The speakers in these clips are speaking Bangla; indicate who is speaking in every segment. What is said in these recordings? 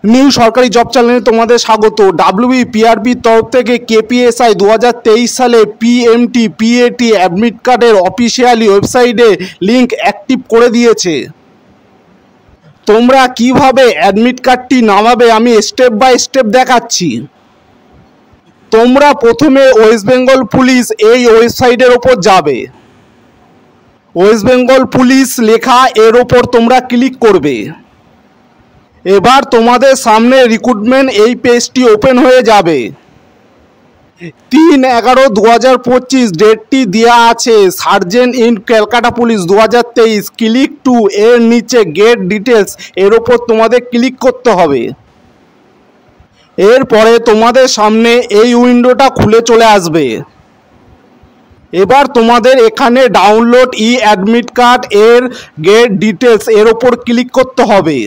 Speaker 1: নিউ সরকারি জব চ্যানেলে তোমাদের স্বাগত। ডাব্লিউবিপিআরবির তরফ থেকে কেপিএসআই 2023 সালে পিএমটি পিএটি অ্যাডমিট কার্ডের অফিসিয়ালি ওয়েবসাইটে লিঙ্ক অ্যাক্টিভ করে দিয়েছে। তোমরা কিভাবে অ্যাডমিট কার্ডটি নামাবে আমি স্টেপ বাই স্টেপ দেখাচ্ছি। তোমরা প্রথমে ওয়েস্ট বেঙ্গল পুলিশ এই ওয়েবসাইটের ওপর যাবে। ওয়েস্ট বেঙ্গল পুলিশ লেখা এর ওপর তোমরা ক্লিক করবে। এবার তোমাদের সামনে রিক্রুটমেন্ট এই পেজটি ওপেন হয়ে যাবে। 3/11/2025 ডেটটি দেওয়া আছে, sergeant in Calcutta police 2023। Click to এর নিচে গেট ডিটেলস এর ওপর তোমাদের ক্লিক করতে হবে। এরপরে তোমাদের সামনে এই উইন্ডোটা খুলে চলে আসবে। এবার তোমাদের এখানে ডাউনলোড ই অ্যাডমিট কার্ড এর গেট ডিটেলস এর ওপর ক্লিক করতে হবে।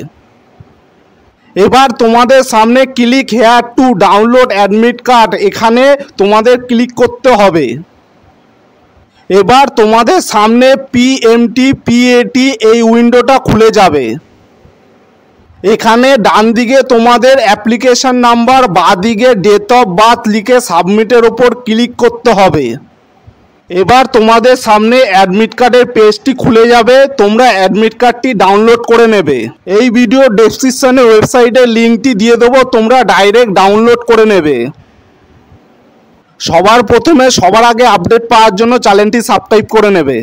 Speaker 1: এবার তোমাদের সামনে click here to download admit card, এখানে তোমাদের ক্লিক করতে হবে। এবার তোমাদের সামনে পিএমটি পিএটি এই উইন্ডোটা খুলে যাবে। এখানে ডান দিকে তোমাদের অ্যাপ্লিকেশন নাম্বার, বাঁ দিকে ডেট অফ বার্থ লিখে সাবমিটের ওপর ক্লিক করতে হবে। এবার তোমাদের সামনে অ্যাডমিট কার্ডের পেজটি খুলে যাবে। তোমরা অ্যাডমিট কার্ডটি ডাউনলোড করে নেবে। এই ভিডিও ডেসক্রিপশনে ওয়েবসাইটের লিঙ্কটি দিয়ে দেবো, তোমরা ডাইরেক্ট ডাউনলোড করে নেবে। সবার প্রথমে সবার আগে আপডেট পাওয়ার জন্য চ্যানেলটি সাবস্ক্রাইব করে নেবে।